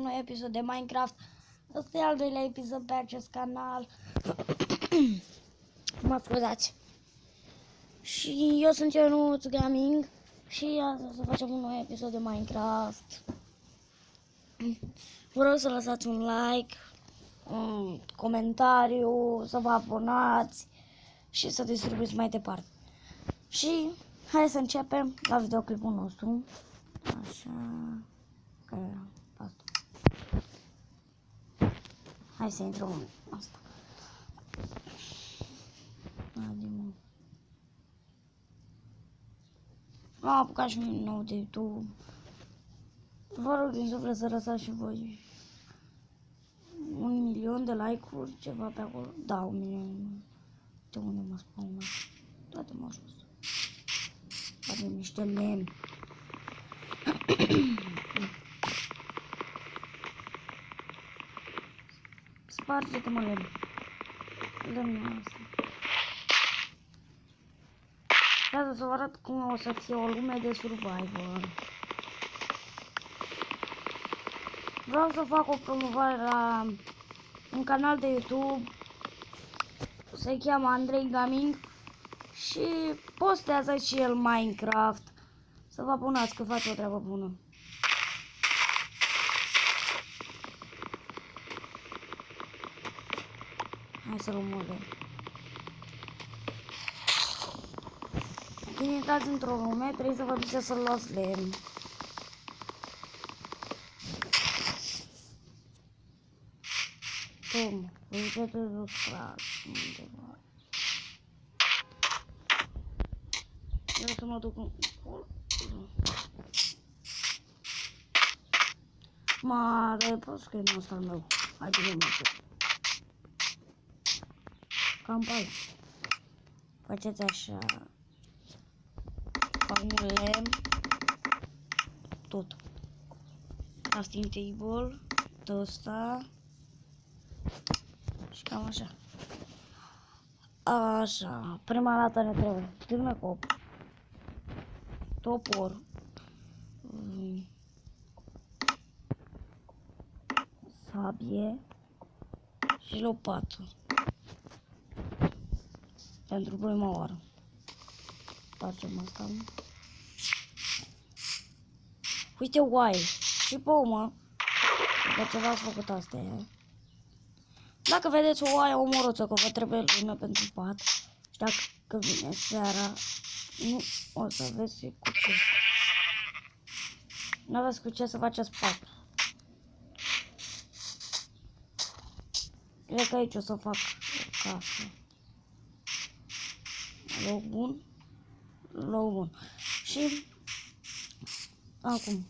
nou episod de Minecraft. Ăsta e al doilea episod pe acest canal. Mă scuzați. Și eu sunt Ionuț Gaming. Și astăzi o să facem un nou episod de Minecraft. Vă rog să lăsați un like, un comentariu, să vă abonați și să distribuiți mai departe. Și hai să începem la videoclipul nostru. Așa. Asta. Hai să intrăm în asta. M-am apucat și un nou de YouTube. Vă rog din suflet să lăsați și voi 1.000.000 de like-uri, ceva pe acolo. Da, 1.000.000. De unde mă spawnă? Toate mă jos. Poate niște lemn. Sparge-te, mă, lemn. Lemnul ăsta. Vreau să vă arăt cum o să fie o lume de survival. Vreau să fac o promovare la un canal de YouTube. Se cheamă Andrei Gaming. Și postează și el Minecraft. Să vă abonați că face o treabă bună. Hai să luăm mole. Când intrați într-o lume, trebuie să vă duceți să luați lemn. Cum? Vă duceți de scrat undeva. Vreau să mă duc în... Mare, pot scrie în ăsta al meu. Hai bine, mă duc. Cam pe aici. Faceți așa. Fac un lemn. Tot. Crafting table. De ăsta. Și cam așa. Așa. Prima dată ne trebuie târnăcop. Topor. Sabie. Și lopată. Pentru prima oară. Facem asta. Uite oaie. Și pomă. După ce v-ați făcut astea. Dacă vedeți o oaie, omorâți-o, că vă trebuie lume pentru pat. Și dacă vine seara, nu o să aveți cu ce. Nu aveți cu ce să faceți pat. Cred că aici o să fac o casă. Loc bun. Loc bun. Și acum.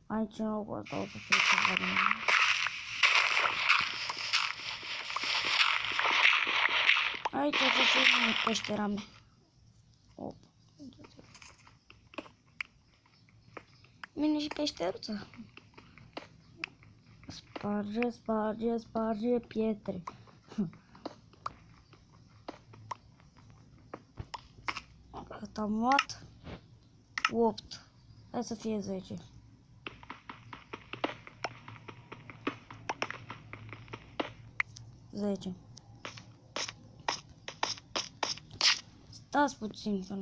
Aici în locul ăsta o să fie ceva de mine. Aici o să fie peștera mea. Op. Vine și peșteruța. Sparge, sparge, sparge pietre. Cât am luat? 8. Hai să fie 10. Stați puțin că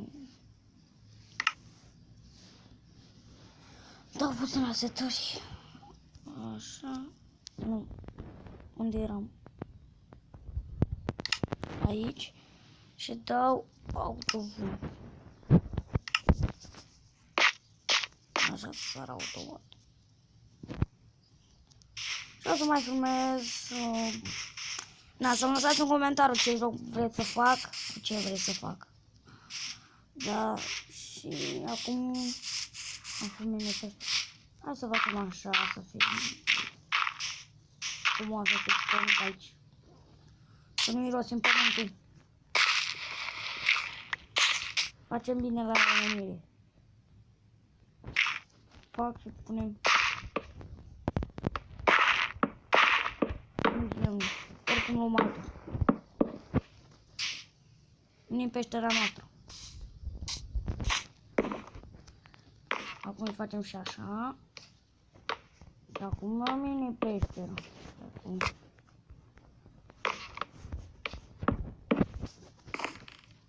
dau puțin la setări. Așa. Nu. Unde eram? Aici. Și dau autovul. Așa sar automat. Și o să mai filmez. Na, să-mi lăsați un comentariu ce joc vreți să fac, cu ce vreți să fac. Da, și acum am filmat asta. Hai să facem așa, să fie frumoasă cu pământ aici. Să nu mirosim pământul. Facem bine la omenire. Fac și punem. Oricum luăm altul. Venim peștera noastră. Acum îi facem și așa. Și acum la mine peșteră. Acum.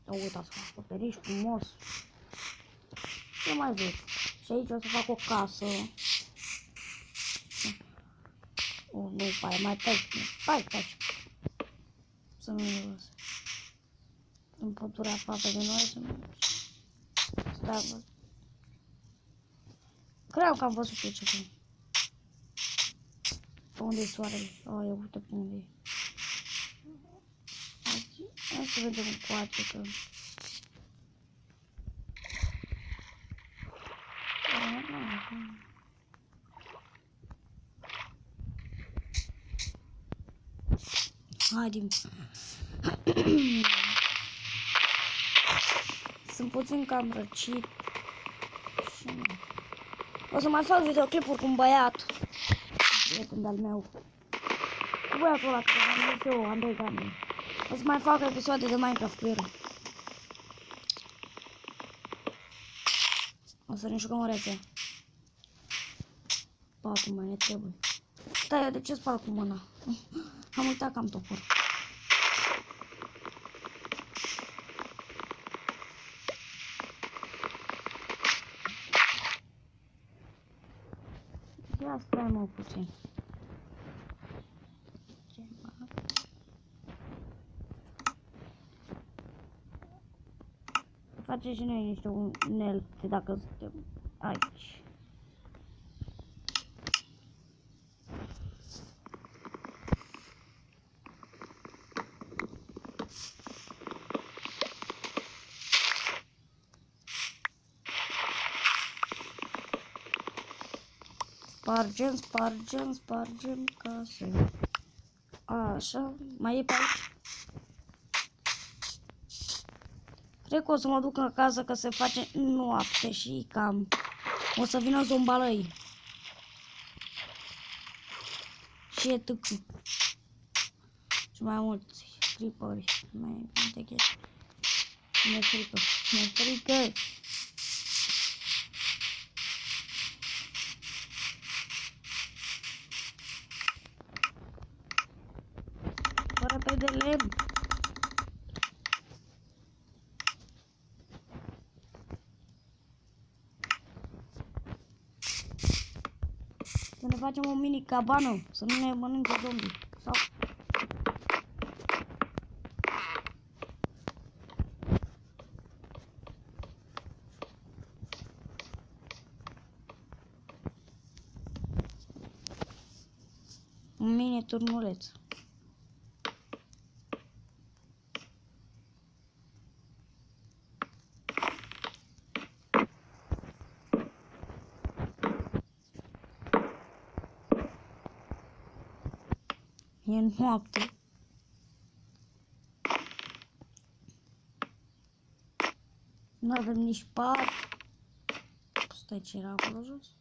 Uitați, acoperiș frumos. Ce mai vreți? Și aici o să fac o casă. Nu, mai tai. Să nu ne lăsă. În pădurea aproape de noi să nu. Stai, bă. Cream că am văzut eu ceva. Pe unde e soarele? Oh, eu uite pe unde e. Hai să vedem încoace că... Haide. Sunt puțin cam răcit. O să mai fac videoclipuri cu un băiat. Prieten de-al meu. Cu băiatul ăla care v-am zis eu, Andrei Gaming. O să mai fac episoade de Minecraft cu el. O să ne jucăm o rețea. Patul mai ne trebuie. Stai, de ce spăl cu mâna? Am uitat că am topor. Ia stai mă puțin. Face și noi niște unelte dacă suntem aici. Spargem case. Așa, mai e pe aici. Cred că o să mă duc acasă că se face noapte și cam o să vină zombalăi. Și e tâcu. Și mai mulți creeperi. Mai multe chestii. Mi-e frică. Fără pe de lemn. Să ne facem o mini cabană, să nu ne mănânce zombie. Sau... un mini turnuleț. E noapte. Nu avem nici pat. Stai, ce era acolo jos?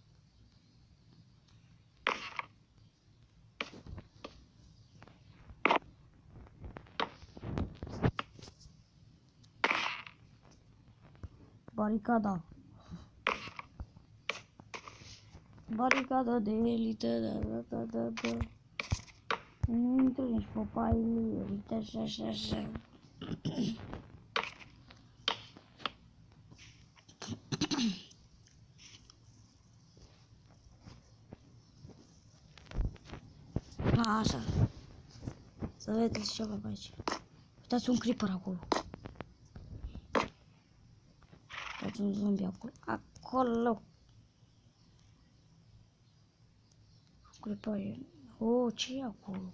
Baricada. Baricada de elită, da. Nu intră nici popaile, uite așa. Așa. Să vedeți ceva pe aici. Uitați un creeper acolo. Uitați un zombie acolo. Acolo. Creeper. Oh, ce e acolo?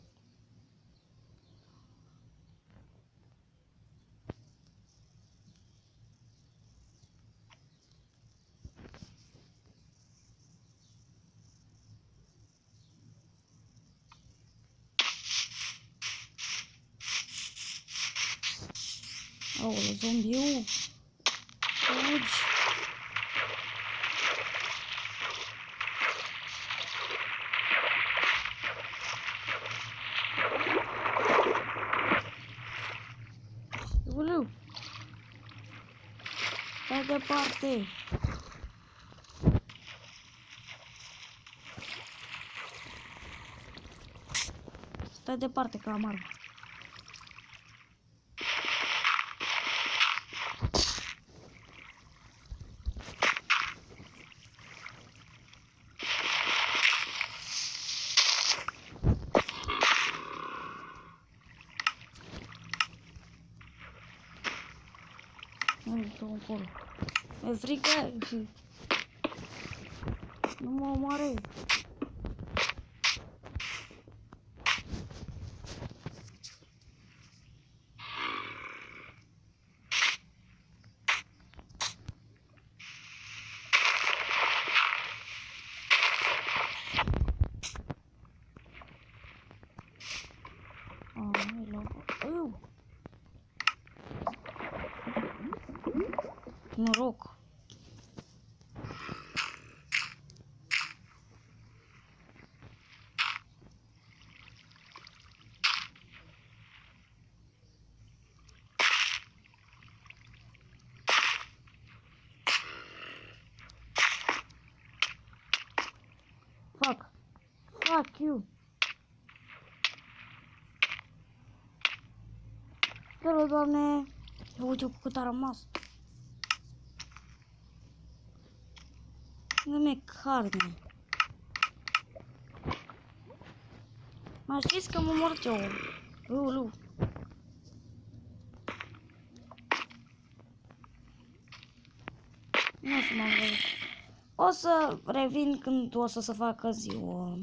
Aoleu, zombiu! Fugi! Aoleu! Stai departe! prea departe că am armă. Acolo. E frică și nu mă omoare. Noroc. Fuck you. Hello, doamne. Uite cu cât a rămas. Nu-mi carne. Mă știți că mă mort eu. Ulu. Nu o să mă văd. O să revin când o să se facă ziua.